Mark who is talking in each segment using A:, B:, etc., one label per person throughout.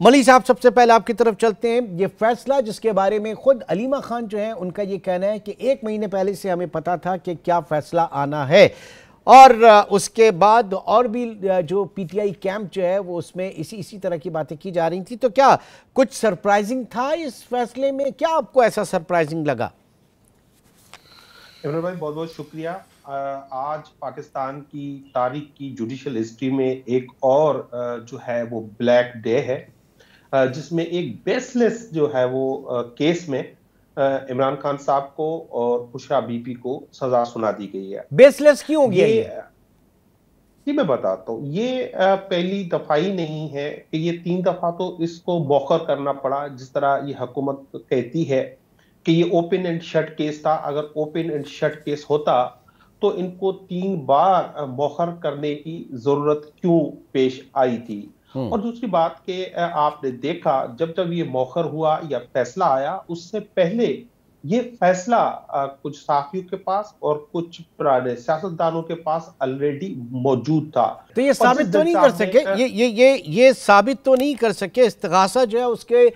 A: मली साहब, सबसे पहले आपकी तरफ चलते हैं। ये फैसला जिसके बारे में खुद अलीमा खान जो है उनका ये कहना है कि 1 महीने पहले से हमें पता था कि क्या फैसला आना है, और उसके बाद और भी जो पीटीआई कैंप जो है वो उसमें इसी तरह की बातें की जा रही थी। तो क्या कुछ सरप्राइजिंग था इस फैसले में? क्या आपको ऐसा सरप्राइजिंग लगा?
B: इमरान भाई, बहुत बहुत शुक्रिया। आज पाकिस्तान की तारीख की जुडिशियल हिस्ट्री में एक और जो है वो ब्लैक डे है, जिसमें एक बेसलेस जो है वो केस में इमरान खान साहब को और बुशरा बीबी को सजा सुना दी गई है।
A: बेसलेस क्यों हो गया
B: ये
A: ये?
B: ये मैं बताता हूँ। ये पहली दफा ही नहीं है कि ये 3 दफा तो इसको मौखर करना पड़ा। जिस तरह ये हुकूमत कहती है कि ये ओपन एंड शट केस था, अगर ओपन एंड शट केस होता तो इनको 3 बार मौखर करने की जरूरत क्यों पेश आई थी। और दूसरी बात कि आपने देखा जब जब ये मौखर हुआ या फैसला आया, उससे पहले ये फैसला कुछ साथियों के पास और कुछ पुराने सियासतदानों के पास ऑलरेडी मौजूद था।
A: तो ये
B: और जिस
A: साबित तो
B: जज
A: नहीं कर
B: साहब
A: सके,
B: ने
A: ये साबित तो नहीं कर सके इस्तिगासा जो है उसके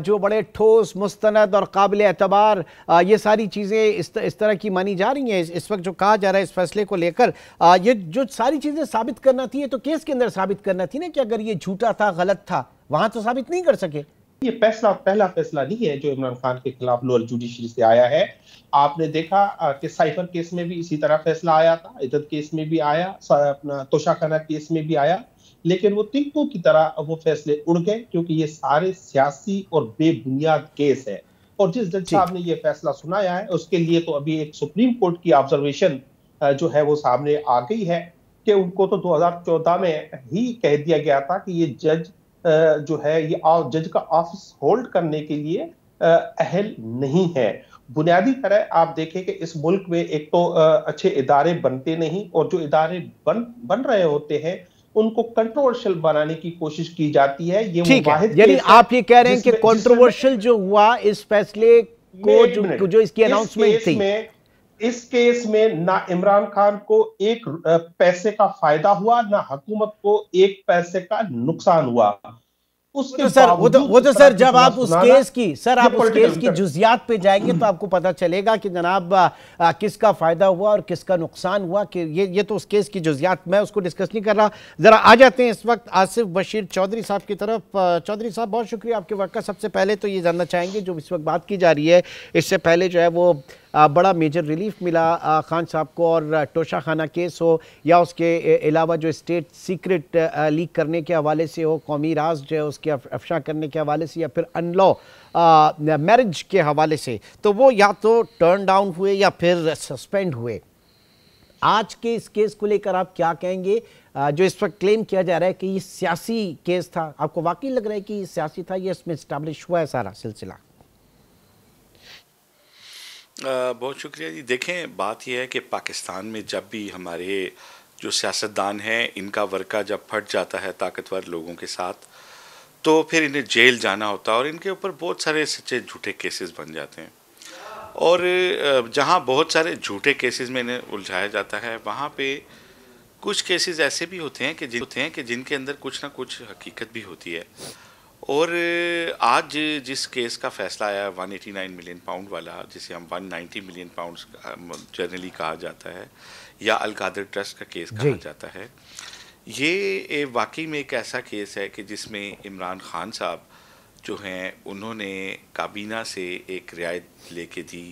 A: जो बड़े ठोस, मुस्तनद और काबिल एतबार ये सारी चीज़ें इस तरह की मानी जा रही हैं इस वक्त जो कहा जा रहा है इस फैसले को लेकर, ये जो सारी चीज़ें साबित करना थी, ये तो केस के अंदर साबित करना थी ना कि अगर ये झूठा था, गलत था, वहां तो साबित नहीं कर सके।
B: ये फैसला पहला फैसला नहीं है जो इमरान खान के खिलाफ लोअर जुडिशरी से आया है। आपने देखा कि साइफर केस में भी इसी तरह फैसला आया था, इद्दत केस में भी आया, अपना तोशाखाना केस में भी आया, लेकिन वो तिनकों की तरह वो फैसले उड़ गए क्योंकि ये सारे सियासी और बेबुनियाद केस है। और जिस जज साहब ने ये फैसला सुनाया है उसके लिए तो अभी एक सुप्रीम कोर्ट की ऑब्जर्वेशन जो है वो सामने आ गई है कि उनको तो 2014 में ही कह दिया गया था कि ये जज जो है ये जज का ऑफिस होल्ड करने के लिए अहल नहीं है। बुनियादी तरह आप देखें कि इस मुल्क में एक तो अच्छे इदारे बनते नहीं, और जो इदारे बन रहे होते हैं उनको कंट्रोवर्शियल बनाने की कोशिश की जाती है। ये वो
A: ठीक है,
B: वाहिद
A: यानी
B: केस है
A: आप ये कह रहे हैं कि कंट्रोवर्शियल जो हुआ इस फैसले को, जो इसकी
B: इस
A: अनाउंसमेंट
B: केस
A: थी।
B: में इस केस में ना इमरान खान को एक पैसे का फायदा हुआ, ना हुकूमत को एक पैसे का नुकसान हुआ।
A: वो
B: उसके
A: तो सर
B: बावजूद
A: वो तो
B: इस तरह
A: सर
B: की
A: जब
B: सजा
A: आप उस
B: सुनाना
A: केस की सर
B: ये
A: आप उस
B: पॉलिटिकल
A: केस की जुजियात पे जाएंगे तो आपको पता चलेगा कि जनाब किसका फायदा हुआ और किसका नुकसान हुआ। कि ये तो उस केस की जुजियात, मैं उसको डिस्कस नहीं कर रहा। जरा आ जाते हैं इस वक्त आसिफ बशीर चौधरी साहब की तरफ। चौधरी साहब, बहुत शुक्रिया आपके वक्त का। सबसे पहले तो ये जानना चाहेंगे जो इस वक्त बात की जा रही है, इससे पहले जो है वो बड़ा मेजर रिलीफ मिला खान साहब को, और तोशाखाना केस हो या उसके अलावा जो स्टेट सीक्रेट लीक करने के हवाले से हो, कौमी राज जो है उसके अफशा करने के हवाले से, या फिर अनलॉ मैरिज के हवाले से, तो वो या तो टर्न डाउन हुए या फिर सस्पेंड हुए। आज के इस केस को लेकर आप क्या कहेंगे जो इस वक्त क्लेम किया जा रहा है कि ये सियासी केस था? आपको वाकई लग रहा है कि ये सियासी था, ये इसमें स्टैब्लिश हुआ है सारा सिलसिला?
C: बहुत शुक्रिया जी। देखें, बात यह है कि पाकिस्तान में जब भी हमारे जो सियासतदान हैं इनका वर्का जब फट जाता है ताकतवर लोगों के साथ, तो फिर इन्हें जेल जाना होता है और इनके ऊपर बहुत सारे सच्चे झूठे केसेस बन जाते हैं। और जहां बहुत सारे झूठे केसेस में इन्हें उलझाया जाता है, वहां पे कुछ केसेस ऐसे भी होते हैं कि जिनके अंदर कुछ ना कुछ हकीकत भी होती है। और आज जिस केस का फैसला आया 189 मिलियन पाउंड वाला, जिसे हम 190 मिलियन पाउंड्स जनरली कहा जाता है, या अल कादर ट्रस्ट का केस कहा जाता है, ये वाकई में एक ऐसा केस है कि जिसमें इमरान खान साहब जो हैं उन्होंने काबीना से एक रियायत लेके दी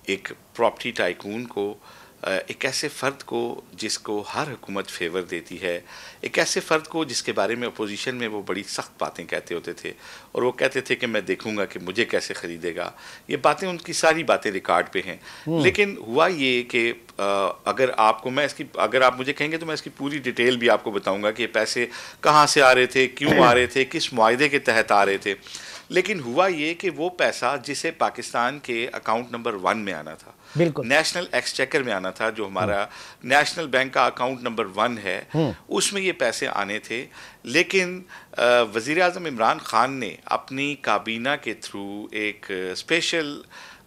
C: एक प्रॉपर्टी टाइकून को, एक ऐसे फ़र्द को जिसको हर हुकूमत फेवर देती है, एक ऐसे फ़र्द को जिसके बारे में अपोजिशन में वो बड़ी सख्त बातें कहते होते थे, और वो कहते थे कि मैं देखूंगा कि मुझे कैसे ख़रीदेगा। ये बातें, उनकी सारी बातें रिकॉर्ड पे हैं। लेकिन हुआ ये कि अगर आप मुझे कहेंगे तो मैं इसकी पूरी डिटेल भी आपको बताऊंगा कि पैसे कहाँ से आ रहे थे, क्यों आ रहे थे, किस मुआहदे के तहत आ रहे थे। लेकिन हुआ ये कि वो पैसा जिसे पाकिस्तान के अकाउंट नंबर 1 में आना था, नेशनल एक्सचेकर में आना था, जो हमारा नेशनल बैंक का अकाउंट नंबर 1 है, उसमें ये पैसे आने थे। लेकिन वज़ीर आज़म इमरान खान ने अपनी काबीना के थ्रू एक स्पेशल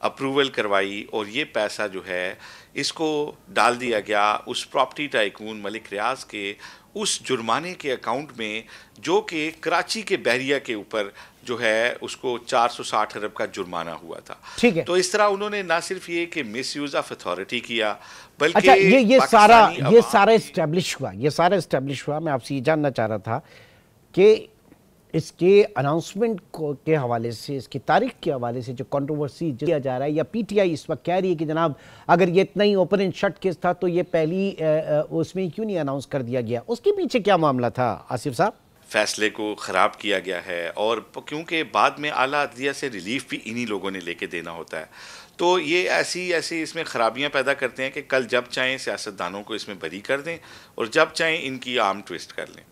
C: अप्रूवल करवाई और ये पैसा जो है इसको डाल दिया गया उस प्रॉपर्टी टाइकून मलिक रियाज के उस जुर्माने के अकाउंट में, जो कि कराची के बहरिया के ऊपर जो है उसको 460 अरब का जुर्माना हुआ था।
A: ठीक है।
C: तो इस तरह उन्होंने ना सिर्फ ये कि मिसयूज ऑफ अथॉरिटी किया, बल्कि
A: अच्छा, ये सारा एस्टेब्लिश हुआ। मैं आपसे ये जानना चाह रहा था कि इसके अनाउंसमेंट के हवाले से, इसकी तारीख के हवाले से जो कंट्रोवर्सी किया जा रहा है, या पीटीआई इस वक्त कह रही है कि जनाब अगर ये इतना ही ओपन एंड शट केस था तो ये पहली उसमें क्यों नहीं अनाउंस कर दिया गया, उसके पीछे क्या मामला था आसिफ साहब?
C: फैसले को ख़राब किया गया है, और क्योंकि बाद में आला अदलिया से रिलीफ भी इन्हीं लोगों ने लेके देना होता है, तो ये ऐसी इसमें ख़राबियाँ पैदा करते हैं कि कल जब चाहें सियासतदानों को इसमें बरी कर दें और जब चाहें इनकी आर्म ट्विस्ट कर लें।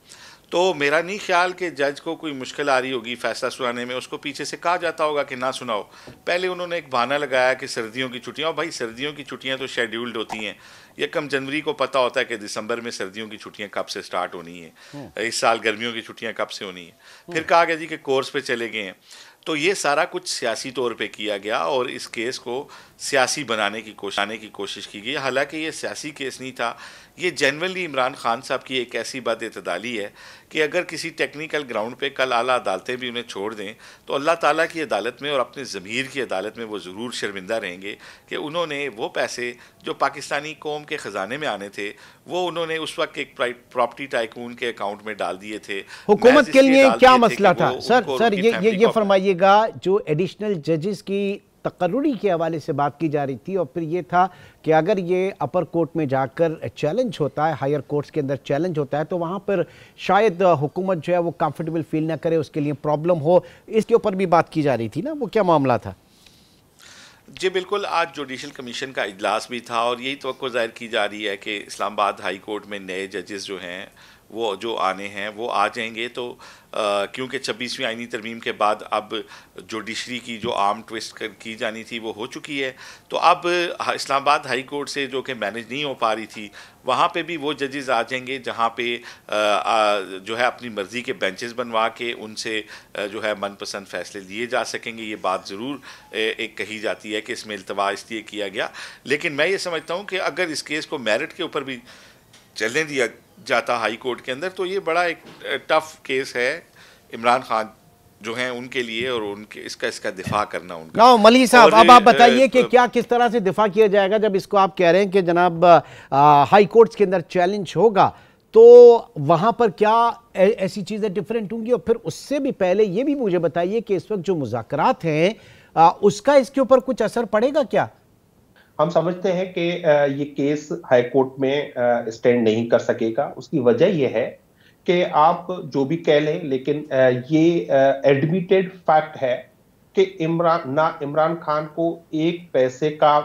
C: तो मेरा नहीं ख्याल कि जज को कोई मुश्किल आ रही होगी फैसला सुनाने में, उसको पीछे से कहा जाता होगा कि ना सुनाओ। पहले उन्होंने एक बहाना लगाया कि सर्दियों की छुट्टियां, और भाई सर्दियों की छुट्टियां तो शेड्यूल्ड होती हैं, यकम जनवरी को पता होता है कि दिसंबर में सर्दियों की छुट्टियां कब से स्टार्ट होनी है, इस साल गर्मियों की छुट्टियां कब से होनी है। फिर कहा गया जी कि कोर्स पे चले गए हैं। तो ये सारा कुछ सियासी तौर पे किया गया और इस केस को सियासी बनाने की कोशिश की गई। हालांकि ये सियासी केस नहीं था, ये जनरली इमरान खान साहब की एक ऐसी बदइतदाली है कि अगर किसी टेक्निकल ग्राउंड पे कल आला अदालतें भी उन्हें छोड़ दें तो अल्लाह ताला की अदालत में और अपने ज़मीर की अदालत में वो ज़रूर शर्मिंदा रहेंगे कि उन्होंने वो पैसे जो पाकिस्तानी कौम के ख़जाने में आने थे वो उन्होंने उस वक्त एक प्रॉपर्टी टाइकून के अकाउंट में डाल दिए थे।
A: हुकूमत के लिए क्या मसला था सर? ये फरमाइएगा, जो एडिशनल जजेस की तकर्रुरी के हवाले से बात की जा रही थी, और फिर ये था कि अगर ये अपर कोर्ट में जाकर चैलेंज होता है, हायर कोर्ट्स के अंदर चैलेंज होता है, तो वहाँ पर शायद हुकूमत जो है वो कंफर्टेबल फील ना करे, उसके लिए प्रॉब्लम हो। इसके ऊपर भी बात की जा रही थी ना, वो क्या मामला था?
C: जी बिल्कुल, आज जुडिशल कमीशन का इजलास भी था और यही तवक्को ज़ाहिर की जा रही है कि इस्लामाबाद हाई कोर्ट में नए जजेस जो हैं वो जो आने हैं वो आ जाएंगे। तो क्योंकि 26वीं आईनी तरमीम के बाद अब जुडिशरी की जो आर्म ट्विस्ट की जानी थी वो हो चुकी है, तो अब इस्लामाबाद हाई कोर्ट से जो कि मैनेज नहीं हो पा रही थी वहाँ पे भी वो जजेस आ जाएंगे जहाँ पे जो है अपनी मर्ज़ी के बेंचेस बनवा के उनसे जो है मनपसंद फ़ैसले लिए जा सकेंगे। ये बात ज़रूर एक कही जाती है कि इसमें इल्तवा इसलिए किया गया, लेकिन मैं ये समझता हूँ कि अगर इस केस को मेरिट के ऊपर भी चलने दिया जाता हाई कोर्ट के अंदर तो ये बड़ा एक टफ केस है इमरान खान जो हैं उनके लिए, और उनके इसका दिफा करना उनका।
A: मलिक साहब, अब आप बताइए कि क्या किस तरह से दिफा किया जाएगा जब इसको आप कह रहे हैं कि जनाब हाई कोर्ट्स के अंदर चैलेंज होगा, तो वहां पर क्या ऐसी चीजें डिफरेंट होंगी? और फिर उससे भी पहले ये भी मुझे बताइए कि इस वक्त जो मुज़ाकरात हैं उसका इसके ऊपर कुछ असर पड़ेगा क्या?
B: हम समझते हैं कि ये केस हाई कोर्ट में स्टैंड नहीं कर सकेगा। उसकी वजह यह है कि आप जो भी कह लें, लेकिन ये एडमिटेड फैक्ट है कि इमरान खान को एक पैसे का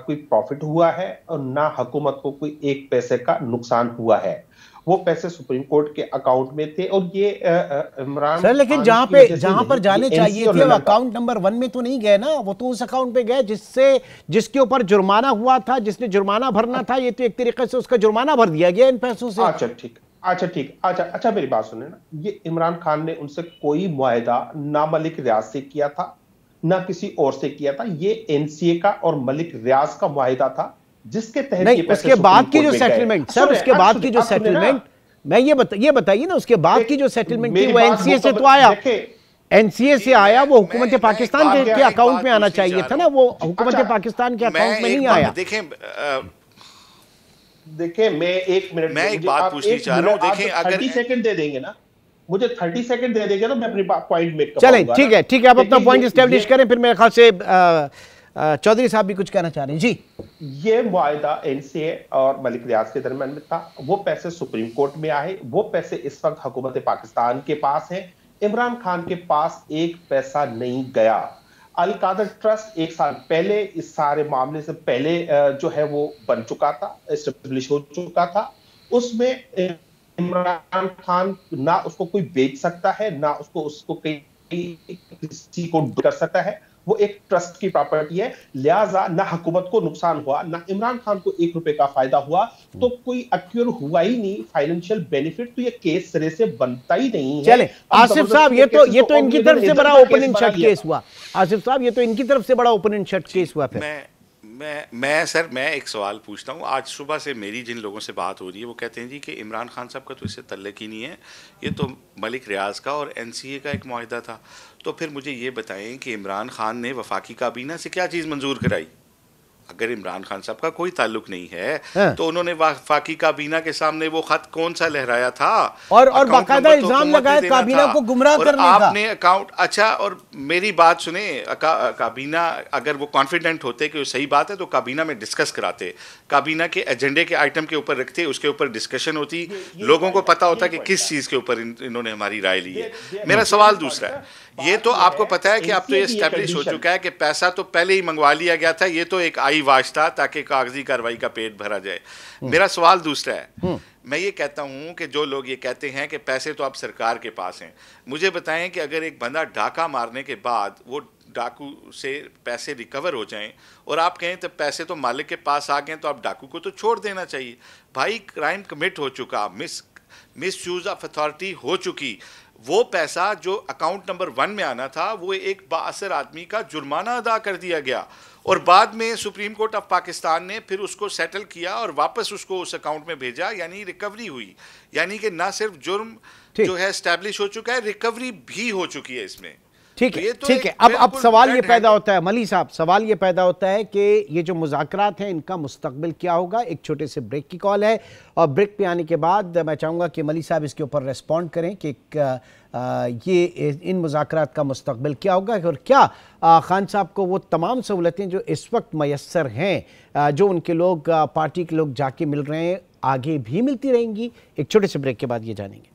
B: कोई प्रॉफिट हुआ है और ना हुकूमत को कोई एक पैसे का नुकसान हुआ है। वो पैसे सुप्रीम कोर्ट के अकाउंट में थे और ये इमरान
A: सर, लेकिन जहां पर जाने चाहिए थे वो अकाउंट नंबर 1 में तो नहीं गए ना, वो तो उस अकाउंट पे गए जिसके ऊपर जुर्माना हुआ था, जिसने जुर्माना भरना था। ये तो एक तरीके से उसका जुर्माना भर दिया गया इन पैसों से।
B: अच्छा मेरी बात सुने ना, ये इमरान खान ने उनसे कोई मुआहदा ना मलिक रियाज से किया था ना किसी और से किया था। ये एनसीए का और मलिक रियाज का मुआहदा था जिसके तहत
A: नहीं, उसके बाद की जो सेटलमेंट सर, उसके बाद की जो सेटलमेंट, मैं ये बताइए ना, उसके बाद की जो सेटलमेंट थी वो एनसीए से तो आया, एनसीए से आया, वो हुकूमत पाकिस्तान के अकाउंट में आना चाहिए था ना, वो हुकूमत पाकिस्तान के अकाउंट में नहीं आया।
B: देखिए मैं एक मिनट,
C: मैं एक बात पूछनी चाह रहा हूं। देखिए अगर
B: 30 सेकंड दे देंगे ना, मुझे 30 सेकंड दे देंगे तो मैं अपनी पॉइंट मेक कर
A: पाऊंगा। चलें, ठीक है, आप अपना पॉइंट एस्टैब्लिश करें, फिर मेरे ख्याल से चौधरी साहब भी कुछ कहना चाह रहे हैं। जी,
B: ये मुआहदा एनसीए और मलिक रियाज के दरमियान में था, वो पैसे सुप्रीम कोर्ट में आए, वो पैसे इस वक्त हुकूमत पाकिस्तान के पास है, इमरान खान के पास एक पैसा नहीं गया। अल कादर ट्रस्ट 1 साल पहले इस सारे मामले से पहले जो है वो बन चुका था, एस्टेब्लिश हो चुका था। उसमें इमरान खान ना उसको कोई बेच सकता है ना उसको किसी को कर सकता है, वो एक ट्रस्ट की प्रॉपर्टी है। लिहाजा ना हुकूमत को नुकसान हुआ ना इमरान खान को 1 रुपए का फायदा हुआ, तो कोई अक्यूर हुआ ही नहीं फाइनेंशियल बेनिफिट, तो ये केस सिरे से बनता ही नहीं है।
A: चले आसिफ साहब, ये तो इनकी तरफ से बड़ा ओपन एंड शट केस हुआ। आसिफ साहब, ये तो इनकी तरफ से बड़ा ओपन एंड शट केस हुआ। फिर
C: मैं एक सवाल पूछता हूँ। आज सुबह से मेरी जिन लोगों से बात हो रही है वो कहते हैं जी कि इमरान खान साहब का तो इससे तल्लुक ही नहीं है, ये तो मलिक रियाज का और एनसीए का एक मुआहिदा था। तो फिर मुझे ये बताएं कि इमरान खान ने वफाकी काबीना से क्या चीज़ मंजूर कराई? अगर इमरान खान साहब का कोई ताल्लुक नहीं है तो उन्होंने वफाकी काबीना के सामने वो खत कौन सा लहराया था
A: और बाकायदा इल्जाम लगाया काबीना को गुमराह करने का।
C: आपने अकाउंट अच्छा, और मेरी बात सुने, काबीना अगर वो कॉन्फिडेंट होते कि वो सही बात है तो काबीना में डिस्कस कराते, काबीना के एजेंडे के आइटम के ऊपर रखते, उसके ऊपर डिस्कशन होती, लोगों को पता होता कि किस चीज़ के ऊपर इन्होंने हमारी राय ली है। मेरा सवाल दूसरा है, ये तो आपको पता है कि अब तो ये एस्टेब्लिश हो चुका है कि पैसा तो पहले ही मंगवा लिया गया था, ये तो एक आई वाश था ताकि कागजी कार्रवाई का पेट भरा जाए। मेरा सवाल दूसरा है, मैं ये कहता हूं कि जो लोग ये कहते हैं कि पैसे तो अब सरकार के पास हैं, मुझे बताएं कि अगर एक बंदा डाका मारने के बाद वो डाकू से पैसे रिकवर हो जाएं और आप कहें तो पैसे तो मालिक के पास आ गए, तो आप डाकू को तो छोड़ देना चाहिए। भाई क्राइम कमिट हो चुका, मिस यूज ऑफ अथॉरिटी हो चुकी, वो पैसा जो अकाउंट नंबर 1 में आना था वो एक बाअसर आदमी का जुर्माना अदा कर दिया गया और बाद में सुप्रीम कोर्ट ऑफ पाकिस्तान ने फिर उसको सेटल किया और वापस उसको उस अकाउंट में भेजा, यानी रिकवरी हुई। यानी कि ना सिर्फ जुर्म जो है एस्टैब्लिश हो चुका है, रिकवरी भी हो चुकी है इसमें।
A: ठीक है, ठीक है। अब सवाल ये पैदा होता है मली साहब, सवाल ये पैदा होता है कि ये जो मुज़ाकरात हैं इनका मुस्तकबिल क्या होगा। एक छोटे से ब्रेक की कॉल है और ब्रेक पे आने के बाद मैं चाहूँगा कि मली साहब इसके ऊपर रेस्पॉन्ड करें कि ये इन मुज़ाकरात का मुस्तकबिल क्या होगा और क्या खान साहब को वो तमाम सहूलतें जो इस वक्त मैसर हैं, जो उनके लोग पार्टी के लोग जाके मिल रहे हैं, आगे भी मिलती रहेंगी। एक छोटे से ब्रेक के बाद ये जानेंगे।